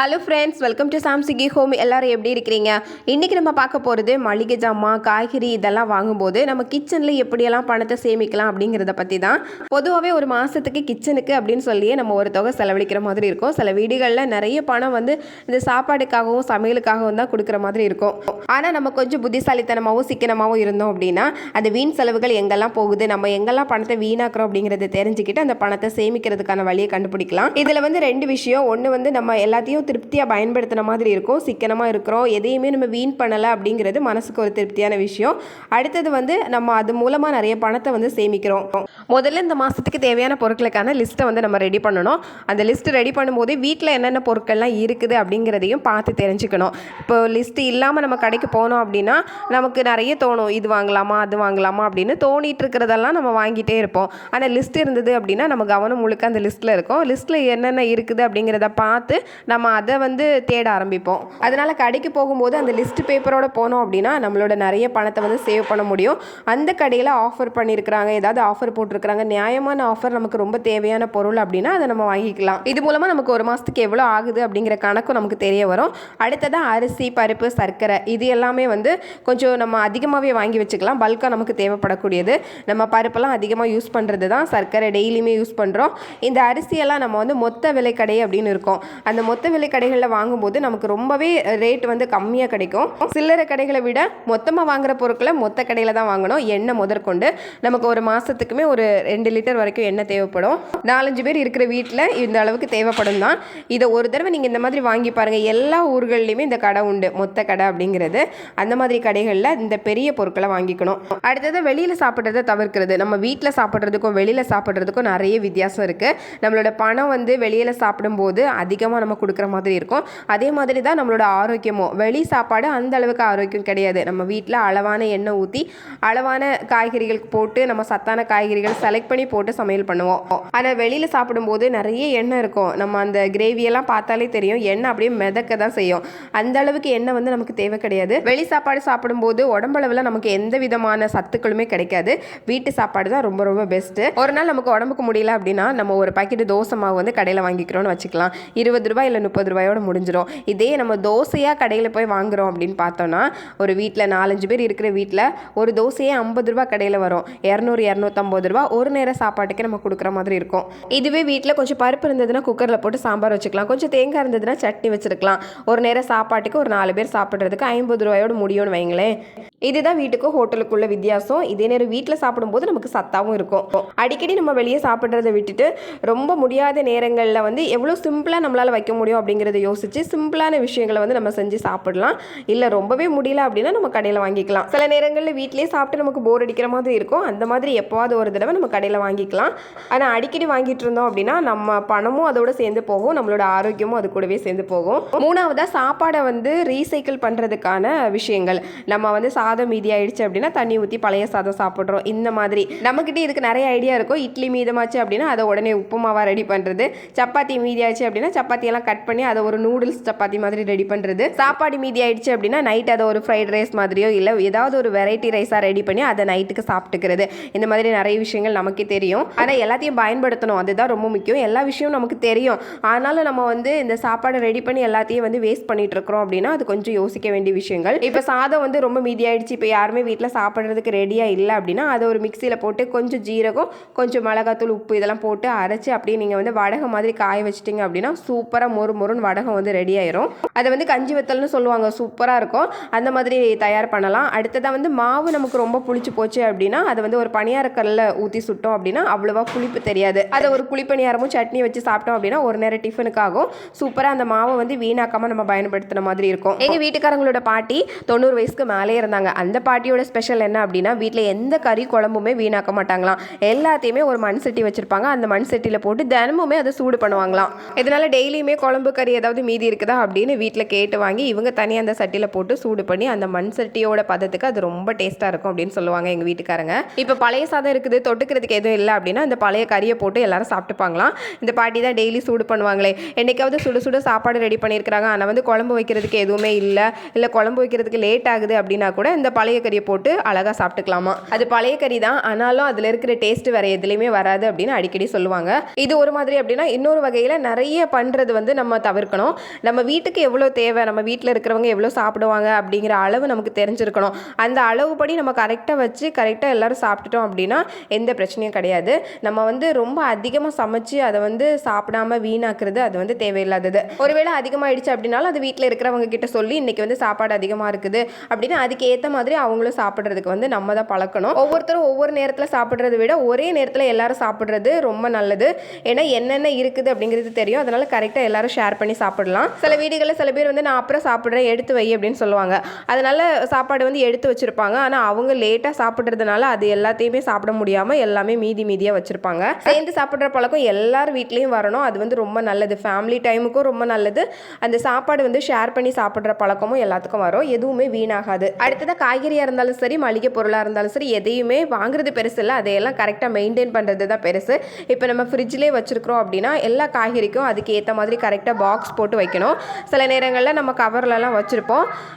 Hello friends, welcome to சாம்சிகி home. எல்லோரும் எப்படி இருக்கிறீங்க? இன்றைக்கி நம்ம பார்க்க போகிறது மளிகை ஜாமான், காய்கறி இதெல்லாம் வாங்கும்போது நம்ம கிச்சனில் எப்படியெல்லாம் பணத்தை சேமிக்கலாம் அப்படிங்கிறத பற்றி தான். பொதுவாகவே ஒரு மாதத்துக்கு கிச்சனுக்கு அப்படின்னு சொல்லியே நம்ம ஒரு தொகை செலவழிக்கிற மாதிரி இருக்கும். சில வீடுகளில் நிறைய பணம் வந்து இந்த சாப்பாடுக்காகவும் சமையலுக்காகவும் தான் கொடுக்குற மாதிரி இருக்கும். ஆனால் நம்ம கொஞ்சம் புத்திசாலித்தனமாகவும் சிக்கனமாகவும் இருந்தோம் அப்படின்னா அந்த வீண் செலவுகள் எங்கெல்லாம் போகுது, நம்ம எங்கெல்லாம் பணத்தை வீணாக்குறோம் அப்படிங்கிறத தெரிஞ்சுக்கிட்டு அந்த பணத்தை சேமிக்கிறதுக்கான வழியை கண்டுபிடிக்கலாம். இதில் வந்து ரெண்டு விஷயம். ஒன்று வந்து நம்ம எல்லாத்தையும் திருப்தியாக பயன்படுத்தின மாதிரி இருக்கும், சிக்கனமாக இருக்கிறோம், எதையுமே நம்ம வீண் பண்ணலை அப்படிங்கிறது மனசுக்கு ஒரு திருப்தியான விஷயம். அடுத்தது வந்து நம்ம அது மூலமாக நிறைய பணத்தை வந்து சேமிக்கிறோம். முதல்ல இந்த மாதத்துக்கு தேவையான பொருட்களுக்கான லிஸ்ட்டை வந்து நம்ம ரெடி பண்ணணும். அந்த லிஸ்ட்டு ரெடி பண்ணும்போது வீட்டில் என்னென்ன பொருட்கள்லாம் இருக்குது அப்படிங்கிறதையும் பார்த்து தெரிஞ்சுக்கணும். இப்போ லிஸ்ட்டு இல்லாமல் நம்ம கடைக்கு போனோம் அப்படின்னா நமக்கு நிறைய தோணும், இது வாங்கலாமா அது வாங்கலாமா அப்படின்னு தோணிட்டு இருக்கிறதெல்லாம் நம்ம வாங்கிட்டே இருப்போம். ஆனால் லிஸ்ட் இருந்தது அப்படின்னா நம்ம கவனம் முழுக்க அந்த லிஸ்ட்டில் இருக்கும். லிஸ்ட்டில் என்னென்ன இருக்குது அப்படிங்கிறத பார்த்து நம்ம அதை வந்து தேட ஆரம்பிப்போம். அதனால் கடைக்கு போகும்போது அந்த லிஸ்ட் பேப்பரோடு போனோம் அப்படின்னா நம்மளோட நிறைய பணத்தை வந்து சேவ் பண்ண முடியும். அந்த கடையில் ஆஃபர் பண்ணியிருக்கிறாங்க, ஏதாவது ஆஃபர் போட்டிருக்கிறாங்க, நியாயமான ஆஃபர், நமக்கு ரொம்ப தேவையான பொருள் அப்படின்னா அதை நம்ம வாங்கிக்கலாம். இது மூலமாக நமக்கு ஒரு மாதத்துக்கு எவ்வளோ ஆகுது அப்படிங்கிற கணக்கும் நமக்கு தெரிய வரும். அடுத்ததான் அரிசி, பருப்பு, சர்க்கரை இது எல்லாமே வந்து கொஞ்சம் நம்ம அதிகமாகவே வாங்கி வச்சுக்கலாம். பல்காக நமக்கு தேவைப்படக்கூடியது. நம்ம பருப்பெல்லாம் அதிகமாக யூஸ் பண்ணுறது தான், சர்க்கரை டெய்லியுமே யூஸ் பண்ணுறோம். இந்த அரிசியெல்லாம் நம்ம வந்து மொத்த விலை கடை அப்படின்னு இருக்கும். அந்த மொத்த விலை கடைகளில் வாங்கும்போது நமக்கு ரொம்பவே ரேட் வந்து கம்மியாக கிடைக்கும். சில்லறை கடைகளை விட மொத்தமாக வாங்குற பொருட்களை மொத்த கடையில் தான் வாங்கணும். எண்ணெய் முதற்கொண்டு நமக்கு ஒரு மாதத்துக்குமே ஒரு 2 லிட்டர் வரைக்கும் எண்ணெய் தேவைப்படும். 4-5 பேர் இருக்கிற வீட்டில் இந்த அளவுக்கு தேவைப்படும் தான். இதை ஒரு தடவை நீங்கள் இந்த மாதிரி வாங்கி பாருங்கள். எல்லா ஊர்கள்லையுமே இந்த கடை உண்டு, மொத்த கடை அப்படிங்கிறது. அந்த மாதிரி கடைகளில் இந்த பெரிய பொருட்களை வாங்கிக்கணும். அடுத்தது வெளியில் சாப்பிட்றத தவிர்க்கிறது. நம்ம வீட்டில் சாப்பிட்றதுக்கும் வெளியில் சாப்பிட்றதுக்கும் நிறைய வித்தியாசம் இருக்குது. நம்மளோட பணம் வந்து வெளியில் சாப்பிடும்போது அதிகமாக நம்ம கொடுக்குற மாதிரி இருக்கும். அதே மாதிரி தான் நம்மளோட ஆரோக்கியமும். வெளி சாப்பாடு அந்த அளவுக்கு ஆரோக்கியம் கிடையாது. நம்ம வீட்டில் அளவான எண்ணெய் ஊற்றி அளவான காய்கறிகள் போட்டு நம்ம சத்தான காய்கறிகள் செலக்ட் பண்ணி போட்டு சமையல் பண்ணுவோம். ஆனால் வெளியில் சாப்பிடும்போது நிறைய எண்ணெய் இருக்கும். நம்ம அந்த கிரேவியெல்லாம் பார்த்தாலே தெரியும், எண்ணெய் அப்படியே மிதக்க தான் செய்யும். அந்த அளவுக்கு எண்ணெய் வந்து நமக்கு தேவை கிடையாது. வெளி சாப்பாடு சாப்பிடும்போது உடம்பளவில் நமக்கு எந்த விதமான சத்துக்களுமே கிடைக்காது. வீட்டு சாப்பாடு தான் ரொம்ப ரொம்ப பெஸ்ட்டு. ஒரு நாள் நமக்கு உடம்புக்கு முடியல அப்படின்னா நம்ம ஒரு பாக்கெட் தோசை மாவு வந்து கடையில் வாங்கிக்கிறோம்னு வச்சுக்கலாம். 20 ரூபாய் இல்லை 30 ரூபாயோட முடிஞ்சிடும். இதே நம்ம தோசையாக கடையில் போய் வாங்குகிறோம் அப்படின்னு பார்த்தோன்னா ஒரு வீட்டில் 4-5 பேர் இருக்கிற வீட்டில் ஒரு தோசையே 50 ரூபா கடையில் வரும். 200-250 ரூபா ஒரு நேரம் சாப்பாட்டுக்கு நம்ம கொடுக்குற மாதிரி இருக்கும். இதுவே வீட்டில் கொஞ்சம் பருப்பு இருந்ததுன்னா குக்கரில் போட்டு சாம்பார் வச்சுக்கலாம், கொஞ்சம் தேங்காய் இருந்ததுன்னா சட்னி வச்சுருக்கலாம். ஒரு நேரம் சாப்பாட்டுக்கு ஒரு 4 பேர் சாப்பிட்றதுக்கு 50 ரூபாயோடு முடியும்னு வைங்களேன். இதுதான் வீட்டுக்கும் ஹோட்டலுக்குள்ள வித்தியாசம். இதே நேரம் வீட்டில் சாப்பிடும்போது நமக்கு சத்தாகவும் இருக்கும். அடிக்கடி நம்ம வெளியே சாப்பிட்றத விட்டுட்டு ரொம்ப முடியாத நேரங்களில் வந்து எவ்வளோ சிம்பிளாக நம்மளால் வைக்க முடியும் அப்படிங்கிறத யோசிச்சு சிம்பிளான விஷயங்களை வந்து நம்ம செஞ்சு சாப்பிடலாம். இல்லை ரொம்பவே முடியல அப்படின்னா நம்ம கடையில் வாங்கிக்கலாம். சில நேரங்களில் வீட்டிலே சாப்பிட்டு நமக்கு போர் அடிக்கிற மாதிரி இருக்கும். அந்த மாதிரி எப்போவாது ஒரு தடவை நம்ம கடையில் வாங்கிக்கலாம். ஆனால் அடிக்கடி வாங்கிட்டு இருந்தோம் அப்படின்னா நம்ம பணமும் அதோட சேர்ந்து போகும், நம்மளோட ஆரோக்கியமும் அது கூடவே சேர்ந்து போகும். மூணாவதாக சாப்பாடை வந்து ரீசைக்கிள் பண்ணுறதுக்கான விஷயங்கள். நம்ம வந்து சாதம் மீதி ஆயிடுச்சு அப்படின்னா தண்ணி ஊற்றி பழைய சாதம் சாப்பிட்றோம். இந்த மாதிரி நம்மக்கிட்ட இதுக்கு நிறைய ஐடியா இருக்கும். இட்லி மீதமாச்சு அப்படின்னா அதை உடனே உப்புமாவாக ரெடி பண்ணுறது. சப்பாத்தி மீதி ஆயிடுச்சு அப்படின்னா சப்பாத்தியெல்லாம் கட் பண்ணி அதை ஒரு நூடுல்ஸ் சப்பாத்தி மாதிரி ரெடி பண்ணுறது. சாப்பாடு மீதி ஆயிடுச்சு அப்படின்னா நைட் அதை ஒரு ஃப்ரைட் ரைஸ் மாதிரியோ இல்லை ஏதாவது ஒரு வெரைட்டி ரைஸாக ரெடி பண்ணி அதை நைட்டுக்கு சாப்பிட்டுக்கிறது. இந்த மாதிரி நிறைய விஷயங்கள் நமக்கே தெரியும். ஆனால் எல்லாத்தையும் பயன்படுத்தணும், அதுதான் ரொம்ப முக்கியம். எல்லா விஷயமும் நமக்கு தெரியும், ஆனாலும் நம்ம வந்து இந்த சாப்பாடை ரெடி பண்ணி எல்லாத்தையும் வந்து வேஸ்ட் பண்ணிட்டு இருக்கிறோம் அப்படின்னா அது கொஞ்சம் யோசிக்க வேண்டிய விஷயங்கள். இப்போ சாதம் வந்து ரொம்ப மீதி ஆயிடுச்சு, இப்போ யாருமே வீட்டில் சாப்பிட்றதுக்கு ரெடியாக இல்லை அப்படின்னா அதை ஒரு மிக்சியில் போட்டு கொஞ்சம் ஜீரகம், கொஞ்சம் மிளகாத்தூள், உப்பு இதெல்லாம் போட்டு அரைச்சி அப்படியே நீங்கள் வந்து வடகம் மாதிரி காய வச்சிட்டிங்க அப்படின்னா சூப்பராக மொறுன்னு வடகம் வந்து ரெடி ஆயிரும். அதை வந்து கஞ்சி வத்தல்னு சொல்லுவாங்க, சூப்பராக இருக்கும். அந்த மாதிரி தயார் பண்ணலாம். அடுத்ததாக வந்து மாவு நமக்கு ரொம்ப புளிச்சு போச்சு அப்படின்னா அதை வந்து ஒரு பணியாரக்கல்ல ஊற்றி சுட்டோம் அப்படின்னா அவ்வளோவா புளிப்பு தெரியாது. அதை ஒரு குழிப்பணியாரமும் சட்னி வச்சு சாப்பிட்டோம் அப்படின்னா ஒரு நேரம் டிஃபனுக்காகும். சூப்பராக அந்த மாவை வந்து வீணாக்காமல் நம்ம பயன்படுத்துன மாதிரி இருக்கும். எங்கள் வீட்டுக்காரங்களோட பாட்டி 90 வயசுக்கு மேலே இருந்தாங்க. அந்த பாட்டியோட ஸ்பெஷல் என்ன அப்படின்னா வீட்டில் எந்த கறி குழம்புமே வீணாக்க மாட்டாங்களாம். எல்லாத்தையுமே ஒரு மண் சட்டி வச்சுருப்பாங்க. அந்த மண் சட்டியில் போட்டு தினமுமே அதை சூடு பண்ணுவாங்களாம். இதனால் டெய்லியுமே குழம்பு கறி ஏதாவது மீதி இருக்குதா அப்படின்னு வீட்டில் கேட்டு வாங்கி இவங்க தனியாக அந்த சட்டியில் போட்டு சூடு பண்ணி அந்த மண் சட்டியோட பதத்துக்கு அது ரொம்ப டேஸ்ட்டாக இருக்கும் அப்படின்னு சொல்லுவாங்க எங்கள் வீட்டுக்காரங்க. இப்போ பழைய சாதம் இருக்குது, தொட்டுக்கிறதுக்கு எதுவும் இல்லை அப்படின்னா அந்த பழைய கறியை போட்டு எல்லாரும் சாப்பிட்டுப்பாங்களாம். இந்த பாட்டி தான் டெய்லி சூடு பண்ணுவாங்களே. என்னைக்காவது சுட சாப்பாடு ரெடி பண்ணியிருக்கிறாங்க, ஆனால் வந்து குழம்பு வைக்கிறதுக்கு எதுவுமே இல்லை குழம்பு வைக்கிறதுக்கு லேட் ஆகுது அப்படின்னா கூட இந்த பழைய கறியை போட்டு அழகாக சாப்பிட்டுக்கலாமா. அது பழைய கறி தான், ஆனாலும் அதில் இருக்கிற டேஸ்ட் வேறு எதுலேயுமே வராது அப்படின்னு அடிக்கடி சொல்லுவாங்க. இது ஒரு மாதிரி அப்படின்னா இன்னொரு வகையில் நிறைய பண்ணுறது வந்து நம்ம தவிர்க்கணும். நம்ம வீட்டுக்கு எவ்வளோ தேவை, நம்ம வீட்டில் இருக்கிறவங்க எவ்வளோ சாப்பிடுவாங்க அப்படிங்கிற அளவு நமக்கு தெரிஞ்சிருக்கணும். அந்த அளவுப்படி நம்ம கரெக்டாக வச்சு கரெக்டாக எல்லோரும் சாப்பிட்டுட்டோம் அப்படின்னா எந்த பிரச்சனையும் கிடையாது. நம்ம வந்து ரொம்ப அதிகமாக சமைச்சு அதை வந்து சாப்பிடாம வீணாக்குறது அது வந்து தேவையில்லாதது. ஒருவேளை அதிகமாகிடுச்சு அப்படின்னாலும் அது வீட்டில் இருக்கிறவங்க கிட்ட சொல்லி இன்றைக்கி வந்து சாப்பாடு அதிகமாக இருக்குது அப்படின்னு அதுக்கு ஏற்ற மாதிரி அவங்களும் சாப்பிட்றதுக்கு வந்து நம்ம தான் பழக்கணும். ஒவ்வொருத்தரும் ஒவ்வொரு நேரத்தில் சாப்பிட்றத விட ஒரே நேரத்தில் எல்லாரும் சாப்பிட்றது ரொம்ப நல்லது. ஏன்னா என்னென்ன இருக்குது அப்படிங்கிறது தெரியும். அதனால் கரெக்டாக எல்லாரும் ஷேர் பண்ணி சாப்பிடலாம். சில வீடுகளில் சில பேர் வந்து நான் அப்புறம் சாப்பிட்றேன் எடுத்து வை அப்படின்னு சொல்லுவாங்க. அதனால் சாப்பாடு வந்து எடுத்து வச்சுருப்பாங்க. ஆனால் அவங்க லேட்டாக சாப்பிட்றதுனால அது எல்லாத்தையுமே சாப்பிட முடியாமல் எல்லாமே மீதியாக வச்சுருப்பாங்க. சேர்ந்து சாப்பிட்ற பழக்கம் எல்லார் வீட்லேயும் வரணும். அது வந்து ரொம்ப நல்லது. ஃபேமிலி டைமுக்கும் ரொம்ப நல்லது. அந்த சாப்பாடு வந்து ஷேர் பண்ணி சாப்பிட்ற பழக்கமும் எல்லாத்துக்கும் வரும். எதுவுமே வீணாகாது. அடுத்ததாக காய்கறியாக இருந்தாலும் சரி, மளிகை பொருளாக இருந்தாலும் சரி, எதையுமே வாங்குறது பெருசு இல்லை. அதையெல்லாம் கரெக்டாக மெயின்டைன் பண்ணுறது தான் பெருசு. இப்போ நம்ம ஃப்ரிட்ஜ்லேயே வச்சுருக்கிறோம் அப்படின்னா எல்லா காய்கறிக்கும் அதுக்கு ஏற்ற மாதிரி கரெக்டாக பாக்ஸ் போட்டு வைக்கணும். சில நேரங்களில் நம்ம கவர்லலாம் வச்சுருப்போம்.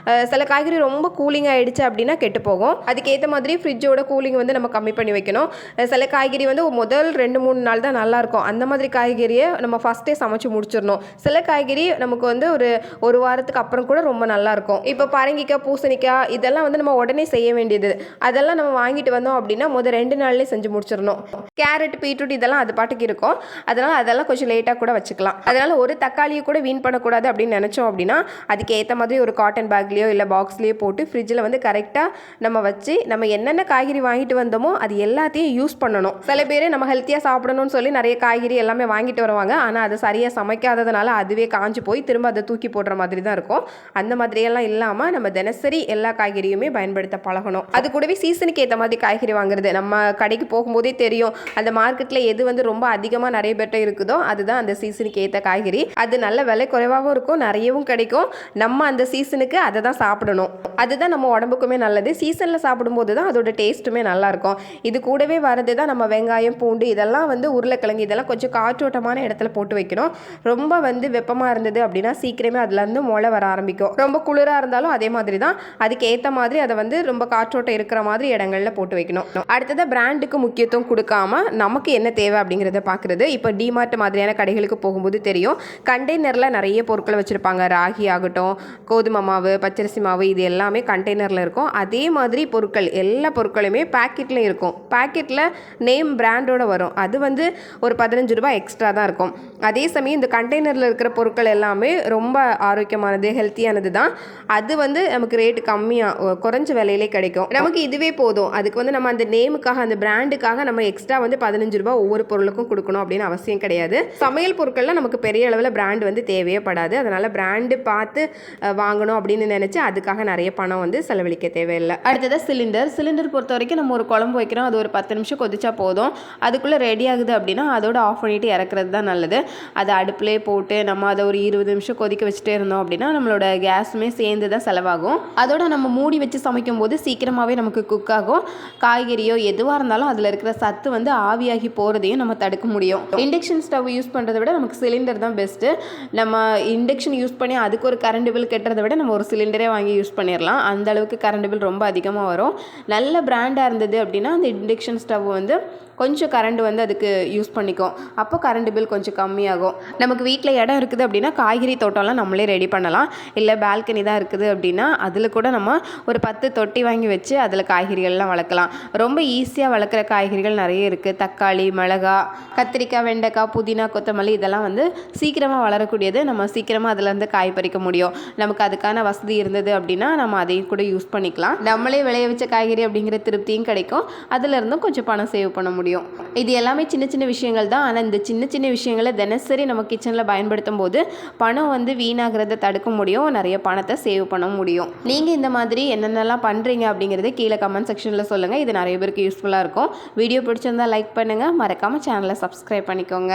சில காய்கறி ரொம்ப கூலிங் ஆகிடுச்சு அப்படின்னா கெட்டு போகும். அதுக்கேற்ற மாதிரி ஃப்ரிட்ஜோட கூலிங் வந்து நம்ம கம்மி பண்ணி வைக்கணும். சில காய்கறி வந்து முதல் 2-3 நாள் தான் நல்லாயிருக்கும். அந்த மாதிரி காய்கறியை நம்ம ஃபஸ்ட்டே சமைச்சு முடிச்சிடணும். சில காய்கறி நமக்கு வந்து ஒரு வாரத்துக்கு அப்புறம் கூட ரொம்ப நல்லாயிருக்கும். இப்போ பரங்கிக்காய், பூசணிக்காய் இதெல்லாம் வந்து நம்ம உடனே செய்ய வேண்டியது. அதெல்லாம் நம்ம வாங்கிட்டு வந்தோம் அப்படின்னா 2 நாள்லேயே செஞ்சு முடிச்சிடணும். கேரட், பீட்ரூட் இதெல்லாம் அது பாட்டுக்கு இருக்கும். அதெல்லாம் கொஞ்சம் லேட்டாக கூட வச்சுக்கலாம். அதனால் ஒரு தக்காளியை கூட வீண் பண்ணக்கூடாது அப்படின்னு நினச்சோம் அப்படின்னா அதுக்கு ஏற்ற மாதிரி ஒரு காட்டன் பேக்லேயோ இல்லை பாக்ஸ்லேயோ போட்டு ஃப்ரிட்ஜில் வந்து கரெக்டாக நம்ம வச்சு நம்ம என்னென்ன காய்கறி வாங்கிட்டு வந்தோமோ அது எல்லாத்தையும் யூஸ் பண்ணணும். சில பேர் நம்ம ஹெல்த்தியாக சாப்பிடணும்னு சொல்லி நிறைய காய்கறி எல்லாமே வாங்கிட்டு வருவாங்க. ஆனால் அது சரியாக சமைக்காததுனால அதுவே காஞ்சு போய் திரும்ப அதை தூக்கி போடுற மாதிரி தான் இருக்கும். அந்த மாதிரியெல்லாம் இல்லாமல் நம்ம தினசரி எல்லா காய்கறியுமே பயன்படுத்த பழகணும். அது கூடவே சீசனுக்கு ஏற்ற மாதிரி காய்கறி வாங்குறது. நம்ம கடைக்கு போகும்போதே தெரியும் அந்த மார்க்கெட்டில் எது வந்து ரொம்ப அதிகமாக நிறைய பேர்ட்ட இருக்குதோ அதுதான் அந்த சீசனுக்கு ஏற்ற காய்கறி. அது நல்ல விலை குறைவாகவும் இருக்கும், நிறையவும் கிடைக்கும். நம்ம அந்த சீசனுக்கு அதை தான் சாப்பிடணும். அதுதான் நம்ம உடம்புக்குமே நல்லது. சீசனில் சாப்பிடும்போது தான் அதோட டேஸ்ட்டுமே நல்லாயிருக்கும். இது கூடவே வரது தான் நம்ம வெங்காயம், பூண்டு இதெல்லாம் வந்து உருளைக்கிழங்கு இதெல்லாம் கொஞ்சம் காற்றோட்டமான இடத்துல போட்டு வைக்கணும். ரொம்ப வந்து வெப்பமாக இருந்தது அப்படின்னா சீக்கிரமே அதுலேருந்து முளை வர ஆரம்பிக்கும். ரொம்ப குளிராக இருந்தாலும் அதே மாதிரி தான். அதுக்கு ஏற்ற மாதிரி அதை வந்து ரொம்ப காற்றோட்டம் இருக்கிற மாதிரி இடங்களில் போட்டு வைக்கணும். அடுத்தது பிராண்டுக்கு முக்கியத்துவம் கொடுக்காம நமக்கு என்ன தேவை அப்படிங்கிறத பார்க்குறது. இப்போ டிமார்ட் மாதிரியான கடைகளுக்கு போகும்போது தெரியும் கண்டெய்னரில் நிறைய பொருட்களை வச்சுருப்பாங்க. ராகி ஆகட்டும், கோதுமை மாவு, பச்சரிசி மாவு இது எல்லாமே கண்டெய்னரில் இருக்கும். அதே மாதிரி பொருட்கள் எல்லா பொருட்களுமே பேக்கெட்லேயும் இருக்கும். பேக்கெட்டில் நேம் பிராண்டோட வரும். அது வந்து ஒரு 15 ரூபாய் எக்ஸ்ட்ரா தான் இருக்கும். அதே சமயம் இந்த கண்டெய்னரில் இருக்கிற பொருட்கள் எல்லாமே ரொம்ப ஆரோக்கியமானது, ஹெல்த்தியானது தான். அது வந்து நமக்கு ரேட்டு கம்மியாக குறைஞ்ச விலையிலே கிடைக்கும். நமக்கு இதுவே போதும். அதுக்கு வந்து நம்ம அந்த நேமுக்காக அந்த பிராண்டுக்காக நம்ம எக்ஸ்ட்ரா வந்து 15 ரூபாய் ஒவ்வொரு பொருளுக்கும் கொடுக்கணும் அப்படின்னு அவசியம் கிடையாது. சமையல் பொருட்கள்லாம் நமக்கு பெரிய அளவில் பிராண்ட் வந்து தேவையே படாது. அதனால் பிராண்டு பார்த்து வாங்கணும் அப்படின்னு நினச்சி அதுக்காக நிறைய பணம் வந்து செலவழிக்க தேவையில்லை. அடுத்தது சிலிண்டர் பொறுத்த வரைக்கும் நம்ம ஒரு குழம்பு வைக்கிறோம், அது ஒரு 10 நிமிஷம் கொதிச்சா போதும். அதுக்குள்ளே ரெடி ஆகுது அப்படின்னா அதோட ஆஃப் பண்ணிவிட்டு இறக்குறது தான் நல்லது. அதை அடுப்புலேயே போட்டு நம்ம அதை ஒரு 20 நிமிஷம் கொதிக்க வச்சுட்டே இருந்தோம் அப்படின்னா நம்மளோட கேஸுமே சேர்ந்து தான் செலவாகும். அதோட நம்ம மூடி வச்சு சமைக்கும் போது சீக்கிரமாகவே நமக்கு குக் ஆகும். காய்கறியோ எதுவாக இருந்தாலும் அதில் இருக்கிற சத்து வந்து ஆவியாகி போகிறதையும் நம்ம தடுக்க முடியும். இண்டக்ஷன் ஸ்டவ் யூஸ் பண்ணுறதை விட நமக்கு சிலிண்டர் தான் பெஸ்ட்டு. நம்ம இண்டக்ஷன் யூஸ் பண்ணி அதுக்கு ஒரு கரண்ட் பில் கட்டுறதை விட நம்ம ஒரு சிலிண்டரே வாங்கி யூஸ் பண்ணிடலாம். அந்த அளவுக்கு கரண்ட் பில் ரொம்ப அதிகமாக வரும். நல்ல பிராண்டாக இருந்தது அப்படின்னா அந்த இண்டக்ஷன் ஸ்டவ் வந்து கொஞ்சம் கரண்ட் வந்து அதுக்கு யூஸ் பண்ணிக்கும். அப்போ கரண்ட் பில் கொஞ்சம் கம்மியாகும். நமக்கு வீட்டில் இடம் இருக்குது அப்படின்னா காய்கறி தோட்டம்லாம் நம்மளே ரெடி பண்ணலாம். இல்லை பால்கனி தான் இருக்குது அப்படின்னா அதில் கூட நம்ம ஒரு 10 தொட்டி வாங்கி வச்சு அதில் காய்கறிகள்லாம் வளர்க்கலாம். ரொம்ப ஈஸியாக வளர்க்குற காய்கறிகள் நிறைய இருக்குது. தக்காளி, மிளகா, கத்திரிக்காய், வெண்டைக்காய், புதினா, கொத்தமல்லி இதெல்லாம் வந்து சீக்கிரமாக வளரக்கூடியது. நம்ம சீக்கிரமாக அதுலேருந்து காய் பறிக்க முடியும். நமக்கு அதுக்கான வசதி இருந்தது அப்படின்னா நம்ம அதையும் கூட யூஸ் பண்ணிக்கலாம். நம்மளே விளைய வச்ச காய்கறி அப்படிங்கிற திருப்தியும் கிடைக்கும். அதுலேருந்தும் கொஞ்சம் பணம் சேவ் பண்ண முடியும். இது எல்லாமே சின்ன சின்ன விஷயங்கள் தான். ஆனால் இந்த சின்ன சின்ன விஷயங்களை தினசரி நம்ம கிச்சனில் பயன்படுத்தும் போது பணம் வந்து வீணாகிறத தடுக்க முடியும். நிறைய பணத்தை சேவ் பண்ண முடியும். நீங்கள் இந்த மாதிரி என்னென்னலாம் பண்ணுறீங்க அப்படிங்கிறத கீழே கமெண்ட் செக்ஷனில் சொல்லுங்கள். இது நிறைய பேருக்கு யூஸ்ஃபுல்லாக இருக்கும். வீடியோ பிடிச்சிருந்தால் லைக் பண்ணுங்கள். மறக்காமல் சேனலை சப்ஸ்கிரைப் பண்ணிக்கோங்க.